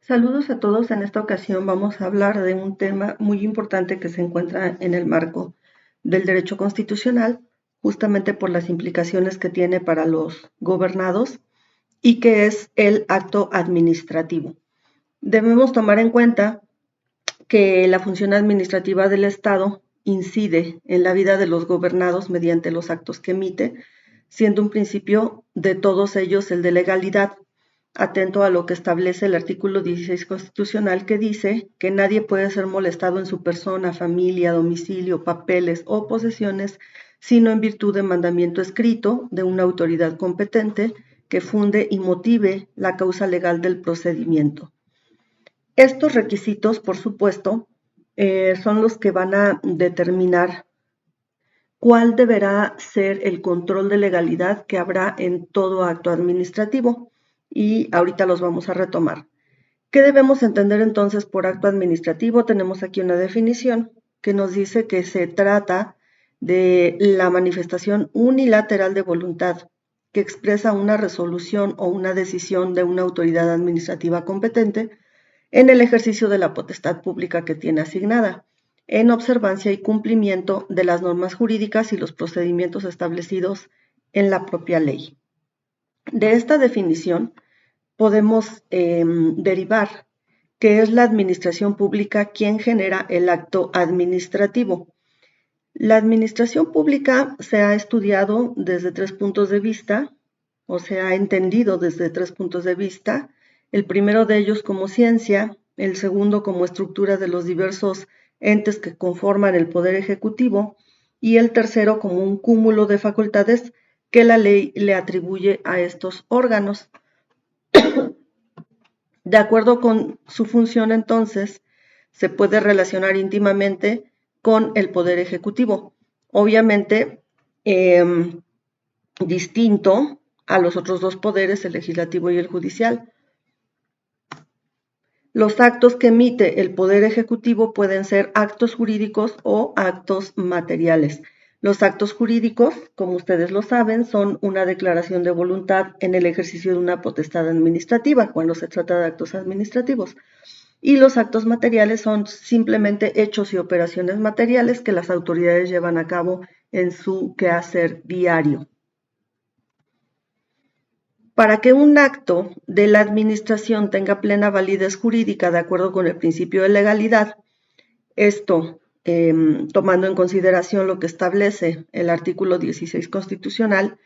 Saludos a todos. En esta ocasión vamos a hablar de un tema muy importante que se encuentra en el marco del derecho constitucional, justamente por las implicaciones que tiene para los gobernados y que es el acto administrativo. Debemos tomar en cuenta que la función administrativa del Estado incide en la vida de los gobernados mediante los actos que emite, siendo un principio de todos ellos el de legalidad, atento a lo que establece el artículo 16 constitucional, que dice que nadie puede ser molestado en su persona, familia, domicilio, papeles o posesiones, sino en virtud de mandamiento escrito de una autoridad competente que funde y motive la causa legal del procedimiento. Estos requisitos, por supuesto, son los que van a determinar cuál deberá ser el control de legalidad que habrá en todo acto administrativo, y ahorita los vamos a retomar. ¿Qué debemos entender entonces por acto administrativo? Tenemos aquí una definición que nos dice que se trata de la manifestación unilateral de voluntad que expresa una resolución o una decisión de una autoridad administrativa competente en el ejercicio de la potestad pública que tiene asignada, en observancia y cumplimiento de las normas jurídicas y los procedimientos establecidos en la propia ley. De esta definición podemos derivar que es la administración pública quien genera el acto administrativo. La administración pública se ha estudiado desde 3 puntos de vista, o se ha entendido desde 3 puntos de vista. El primero de ellos como ciencia, el segundo como estructura de los diversos entes que conforman el Poder Ejecutivo, y el tercero como un cúmulo de facultades que la ley le atribuye a estos órganos. De acuerdo con su función, entonces, se puede relacionar íntimamente con el Poder Ejecutivo. Obviamente, distinto a los otros dos poderes, el legislativo y el judicial. Los actos que emite el Poder Ejecutivo pueden ser actos jurídicos o actos materiales. Los actos jurídicos, como ustedes lo saben, son una declaración de voluntad en el ejercicio de una potestad administrativa, cuando se trata de actos administrativos. Y los actos materiales son simplemente hechos y operaciones materiales que las autoridades llevan a cabo en su quehacer diario. Para que un acto de la administración tenga plena validez jurídica de acuerdo con el principio de legalidad, esto tomando en consideración lo que establece el artículo 16 constitucional,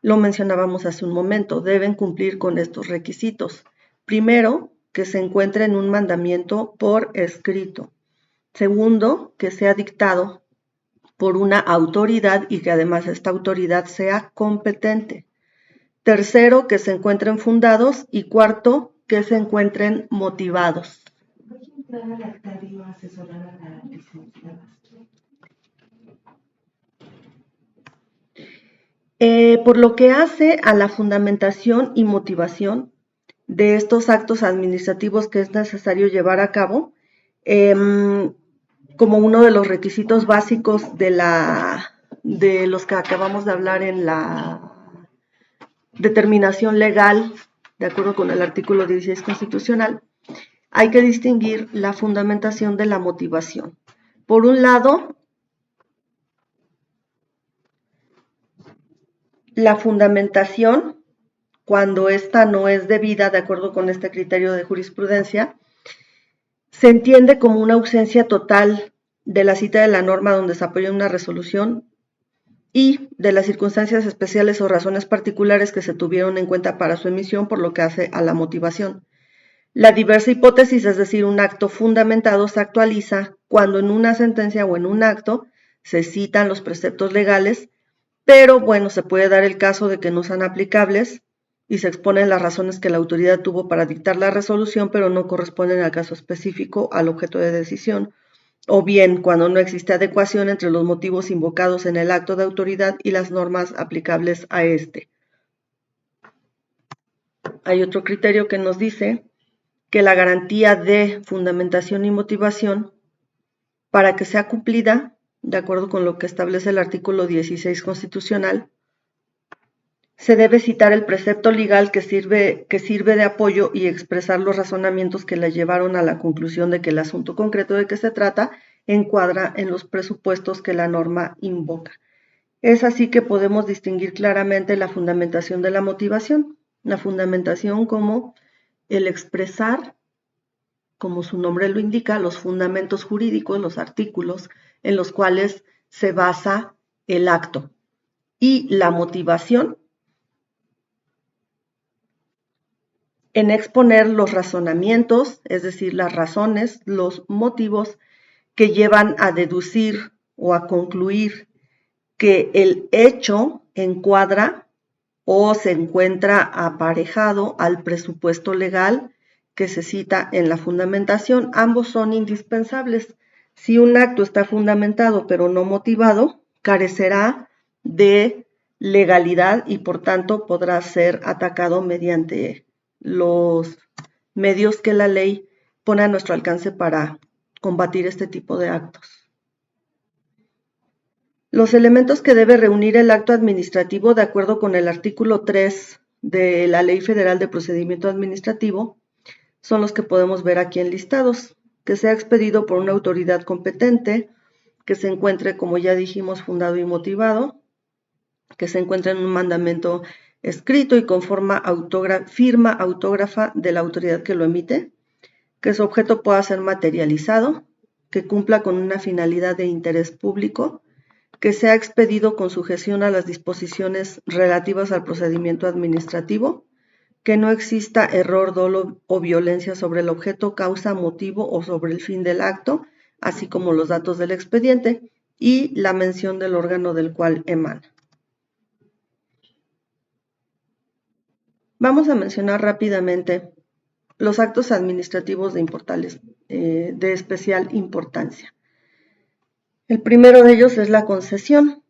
lo mencionábamos hace un momento, deben cumplir con estos requisitos. Primero, que se encuentre en un mandamiento por escrito. Segundo, que sea dictado por una autoridad y que además esta autoridad sea competente. Tercero, que se encuentren fundados, y cuarto, que se encuentren motivados. Voy a entrar al alcalde a asesorar a la licenciada. Por lo que hace a la fundamentación y motivación de estos actos administrativos que es necesario llevar a cabo, como uno de los requisitos básicos de los que acabamos de hablar en la determinación legal, de acuerdo con el artículo 16 constitucional, hay que distinguir la fundamentación de la motivación. Por un lado, la fundamentación, cuando ésta no es debida, de acuerdo con este criterio de jurisprudencia, se entiende como una ausencia total de la cita de la norma donde se apoya una resolución y de las circunstancias especiales o razones particulares que se tuvieron en cuenta para su emisión, por lo que hace a la motivación. La diversa hipótesis, es decir, un acto fundamentado, se actualiza cuando en una sentencia o en un acto se citan los preceptos legales, pero bueno, se puede dar el caso de que no sean aplicables y se exponen las razones que la autoridad tuvo para dictar la resolución, pero no corresponden al caso específico, al objeto de decisión, o bien cuando no existe adecuación entre los motivos invocados en el acto de autoridad y las normas aplicables a este. Hay otro criterio que nos dice que la garantía de fundamentación y motivación, para que sea cumplida, de acuerdo con lo que establece el artículo 16 constitucional, Se debe citar el precepto legal que sirve de apoyo y expresar los razonamientos que la llevaron a la conclusión de que el asunto concreto de que se trata encuadra en los presupuestos que la norma invoca. Es así que podemos distinguir claramente la fundamentación de la motivación. La fundamentación como el expresar, como su nombre lo indica, los fundamentos jurídicos, los artículos en los cuales se basa el acto. Y la motivación en exponer los razonamientos, es decir, las razones, los motivos que llevan a deducir o a concluir que el hecho encuadra o se encuentra aparejado al presupuesto legal que se cita en la fundamentación. Ambos son indispensables. Si un acto está fundamentado pero no motivado, carecerá de legalidad y por tanto podrá ser atacado mediante los medios que la ley pone a nuestro alcance para combatir este tipo de actos. Los elementos que debe reunir el acto administrativo de acuerdo con el artículo 3 de la Ley Federal de Procedimiento Administrativo son los que podemos ver aquí enlistados, que sea expedido por una autoridad competente, que se encuentre, como ya dijimos, fundado y motivado, que se encuentre en un mandamiento escrito y con firma autógrafa de la autoridad que lo emite, que su objeto pueda ser materializado, que cumpla con una finalidad de interés público, que sea expedido con sujeción a las disposiciones relativas al procedimiento administrativo, que no exista error, dolo o violencia sobre el objeto, causa, motivo o sobre el fin del acto, así como los datos del expediente y la mención del órgano del cual emana. Vamos a mencionar rápidamente los actos administrativos de especial importancia. El primero de ellos es la concesión.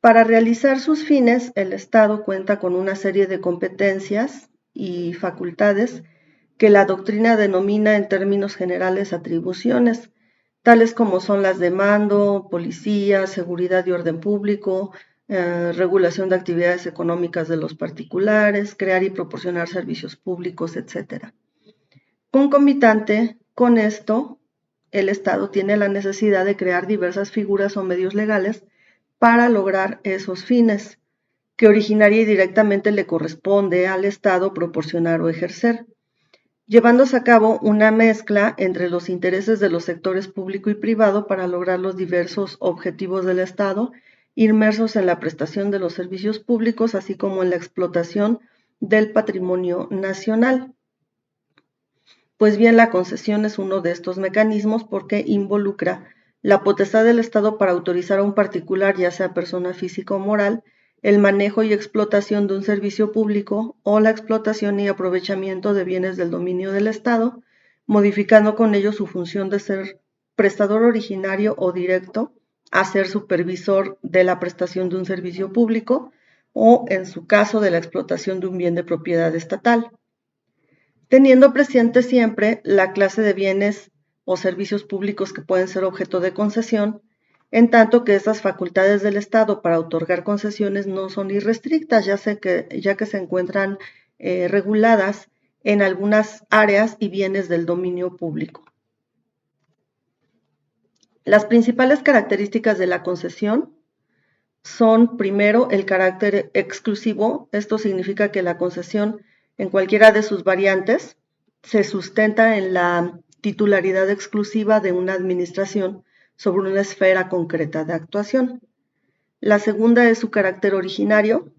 Para realizar sus fines, el Estado cuenta con una serie de competencias y facultades que la doctrina denomina en términos generales atribuciones, tales como son las de mando, policía, seguridad y orden público, regulación de actividades económicas de los particulares, crear y proporcionar servicios públicos, etc. Concomitante con esto, el Estado tiene la necesidad de crear diversas figuras o medios legales para lograr esos fines, que originaria y directamente le corresponde al Estado proporcionar o ejercer, llevándose a cabo una mezcla entre los intereses de los sectores público y privado para lograr los diversos objetivos del Estado, inmersos en la prestación de los servicios públicos, así como en la explotación del patrimonio nacional. Pues bien, la concesión es uno de estos mecanismos porque involucra la potestad del Estado para autorizar a un particular, ya sea persona física o moral, el manejo y explotación de un servicio público o la explotación y aprovechamiento de bienes del dominio del Estado, modificando con ello su función de ser prestador originario o directo a ser supervisor de la prestación de un servicio público o, en su caso, de la explotación de un bien de propiedad estatal, teniendo presente siempre la clase de bienes o servicios públicos que pueden ser objeto de concesión, en tanto que estas facultades del Estado para otorgar concesiones no son irrestrictas, ya que se encuentran reguladas en algunas áreas y bienes del dominio público. Las principales características de la concesión son, primero, el carácter exclusivo. Esto significa que la concesión, en cualquiera de sus variantes, se sustenta en la titularidad exclusiva de una administración sobre una esfera concreta de actuación. La segunda es su carácter originario,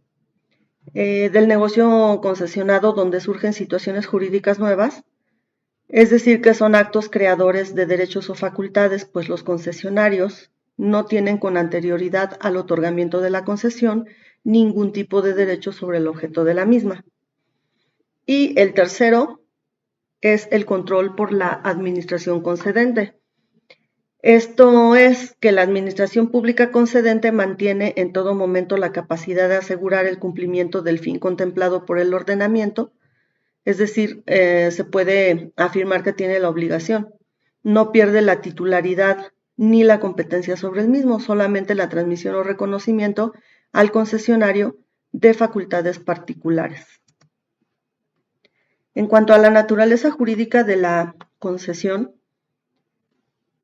del negocio concesionado donde surgen situaciones jurídicas nuevas, es decir, que son actos creadores de derechos o facultades, pues los concesionarios no tienen con anterioridad al otorgamiento de la concesión ningún tipo de derecho sobre el objeto de la misma. Y el tercero es el control por la administración concedente. Esto es que la administración pública concedente mantiene en todo momento la capacidad de asegurar el cumplimiento del fin contemplado por el ordenamiento, es decir, se puede afirmar que tiene la obligación. No pierde la titularidad ni la competencia sobre el mismo, solamente la transmisión o reconocimiento al concesionario de facultades particulares. En cuanto a la naturaleza jurídica de la concesión,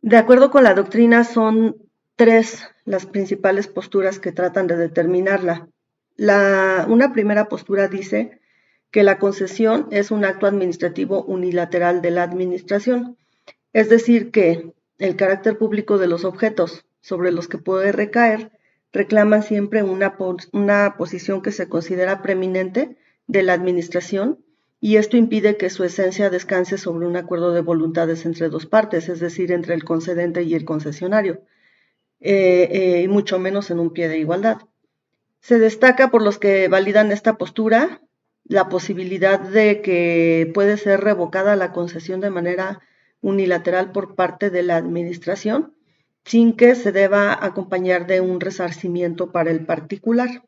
de acuerdo con la doctrina, son tres las principales posturas que tratan de determinarla. Una primera postura dice que la concesión es un acto administrativo unilateral de la administración, es decir, que el carácter público de los objetos sobre los que puede recaer reclaman siempre una posición que se considera preeminente de la administración, y esto impide que su esencia descanse sobre un acuerdo de voluntades entre dos partes, es decir, entre el concedente y el concesionario, y mucho menos en un pie de igualdad. Se destaca por los que validan esta postura la posibilidad de que puede ser revocada la concesión de manera unilateral por parte de la administración, sin que se deba acompañar de un resarcimiento para el particular.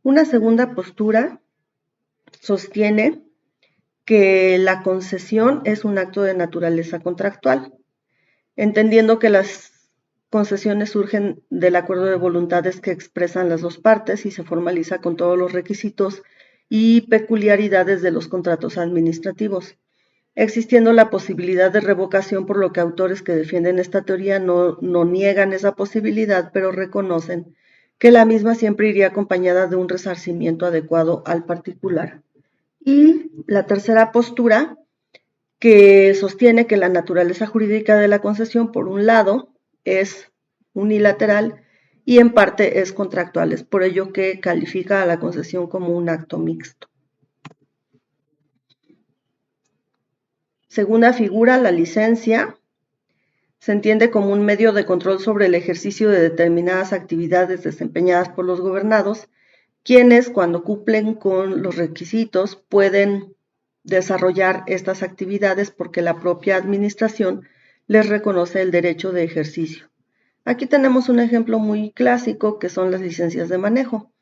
Una segunda postura sostiene que la concesión es un acto de naturaleza contractual, entendiendo que las concesiones surgen del acuerdo de voluntades que expresan las dos partes y se formaliza con todos los requisitos y peculiaridades de los contratos administrativos, existiendo la posibilidad de revocación, por lo que autores que defienden esta teoría no niegan esa posibilidad, pero reconocen que la misma siempre iría acompañada de un resarcimiento adecuado al particular. Y la tercera postura, que sostiene que la naturaleza jurídica de la concesión, por un lado, es unilateral y en parte es contractual, es por ello que califica a la concesión como un acto mixto. Segunda figura, la licencia, se entiende como un medio de control sobre el ejercicio de determinadas actividades desempeñadas por los gobernados, quienes, cuando cumplen con los requisitos, pueden desarrollar estas actividades porque la propia administración les reconoce el derecho de ejercicio. Aquí tenemos un ejemplo muy clásico que son las licencias de manejo.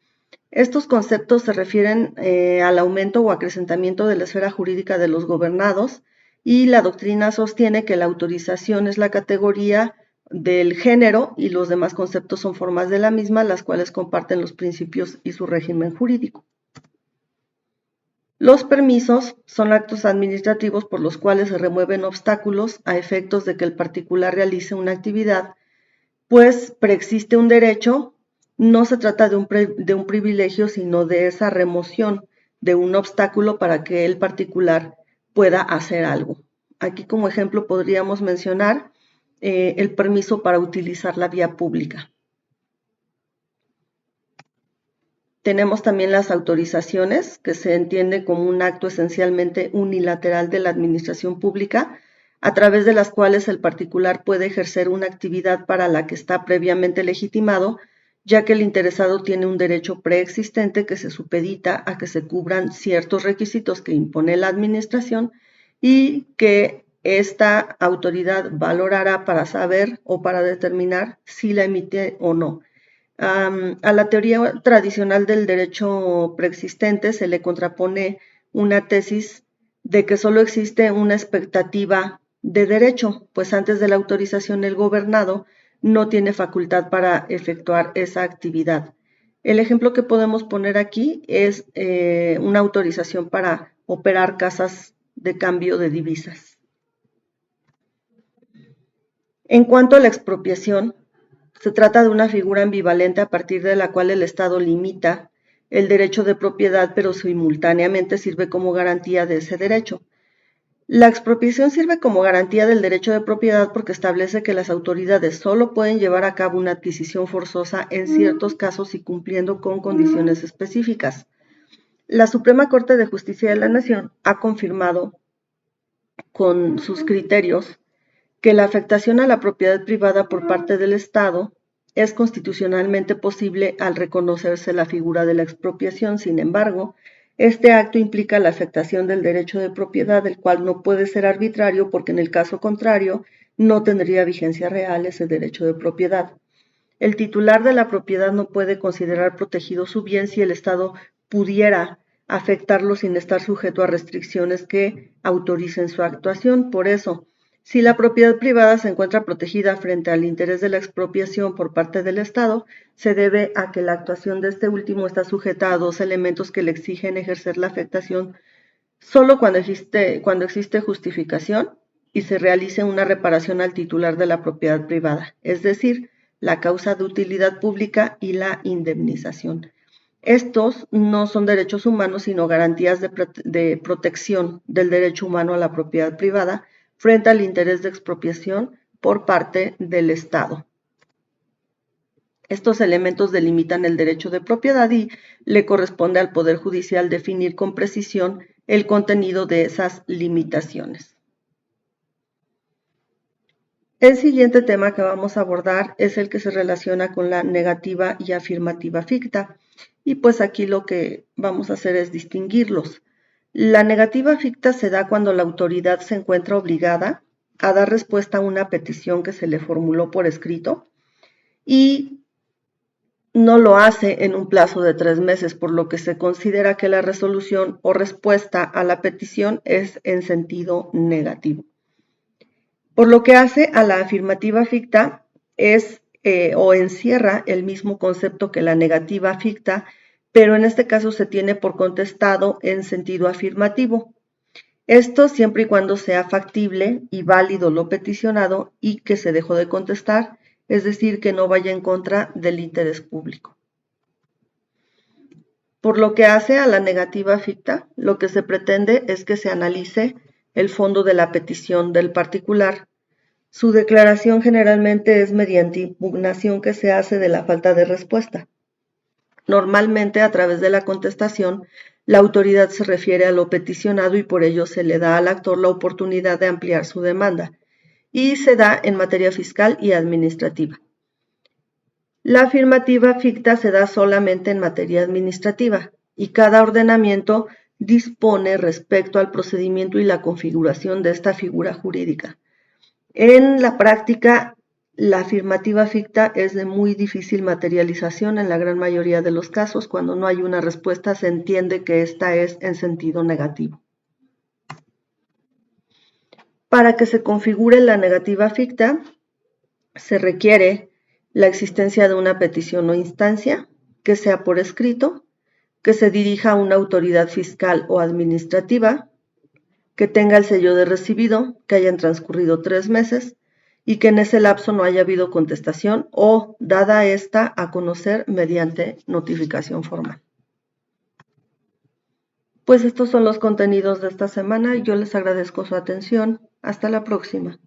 Estos conceptos se refieren al aumento o acrecentamiento de la esfera jurídica de los gobernados, y la doctrina sostiene que la autorización es la categoría del género y los demás conceptos son formas de la misma, las cuales comparten los principios y su régimen jurídico. Los permisos son actos administrativos por los cuales se remueven obstáculos a efectos de que el particular realice una actividad, pues preexiste un derecho. No se trata de un privilegio, sino de esa remoción de un obstáculo para que el particular pueda hacer algo. Aquí como ejemplo podríamos mencionar el permiso para utilizar la vía pública. Tenemos también las autorizaciones, que se entiende como un acto esencialmente unilateral de la administración pública, a través de las cuales el particular puede ejercer una actividad para la que está previamente legitimado, ya que el interesado tiene un derecho preexistente que se supedita a que se cubran ciertos requisitos que impone la administración y que esta autoridad valorará para saber o para determinar si la emite o no. A la teoría tradicional del derecho preexistente se le contrapone una tesis de que solo existe una expectativa de derecho, pues antes de la autorización el gobernado no tiene facultad para efectuar esa actividad. El ejemplo que podemos poner aquí es una autorización para operar casas de cambio de divisas. En cuanto a la expropiación, se trata de una figura ambivalente a partir de la cual el Estado limita el derecho de propiedad, pero simultáneamente sirve como garantía de ese derecho. La expropiación sirve como garantía del derecho de propiedad porque establece que las autoridades solo pueden llevar a cabo una adquisición forzosa en ciertos casos y cumpliendo con condiciones específicas. La Suprema Corte de Justicia de la Nación ha confirmado con sus criterios que la afectación a la propiedad privada por parte del Estado es constitucionalmente posible al reconocerse la figura de la expropiación. Sin embargo, este acto implica la afectación del derecho de propiedad, el cual no puede ser arbitrario porque en el caso contrario no tendría vigencia real ese derecho de propiedad. El titular de la propiedad no puede considerar protegido su bien si el Estado pudiera afectarlo sin estar sujeto a restricciones que autoricen su actuación. Por eso, Si la propiedad privada se encuentra protegida frente al interés de la expropiación por parte del Estado, se debe a que la actuación de este último está sujeta a dos elementos que le exigen ejercer la afectación solo cuando existe justificación y se realice una reparación al titular de la propiedad privada, es decir, la causa de utilidad pública y la indemnización. Estos no son derechos humanos, sino garantías de protección del derecho humano a la propiedad privada frente al interés de expropiación por parte del Estado. Estos elementos delimitan el derecho de propiedad y le corresponde al Poder Judicial definir con precisión el contenido de esas limitaciones. El siguiente tema que vamos a abordar es el que se relaciona con la negativa y afirmativa ficta, y pues aquí lo que vamos a hacer es distinguirlos. La negativa ficta se da cuando la autoridad se encuentra obligada a dar respuesta a una petición que se le formuló por escrito y no lo hace en un plazo de 3 meses, por lo que se considera que la resolución o respuesta a la petición es en sentido negativo. Por lo que hace a la afirmativa ficta es o encierra el mismo concepto que la negativa ficta, pero en este caso se tiene por contestado en sentido afirmativo. Esto siempre y cuando sea factible y válido lo peticionado y que se dejó de contestar, es decir, que no vaya en contra del interés público. Por lo que hace a la negativa ficta, lo que se pretende es que se analice el fondo de la petición del particular. Su declaración generalmente es mediante impugnación que se hace de la falta de respuesta. Normalmente, a través de la contestación, la autoridad se refiere a lo peticionado y por ello se le da al actor la oportunidad de ampliar su demanda, y se da en materia fiscal y administrativa. La afirmativa ficta se da solamente en materia administrativa y cada ordenamiento dispone respecto al procedimiento y la configuración de esta figura jurídica. En la práctica, la afirmativa ficta es de muy difícil materialización en la gran mayoría de los casos. Cuando no hay una respuesta, se entiende que esta es en sentido negativo. Para que se configure la negativa ficta, se requiere la existencia de una petición o instancia, que sea por escrito, que se dirija a una autoridad fiscal o administrativa, que tenga el sello de recibido, que hayan transcurrido 3 meses y que en ese lapso no haya habido contestación o dada esta a conocer mediante notificación formal. Pues estos son los contenidos de esta semana y yo les agradezco su atención. Hasta la próxima.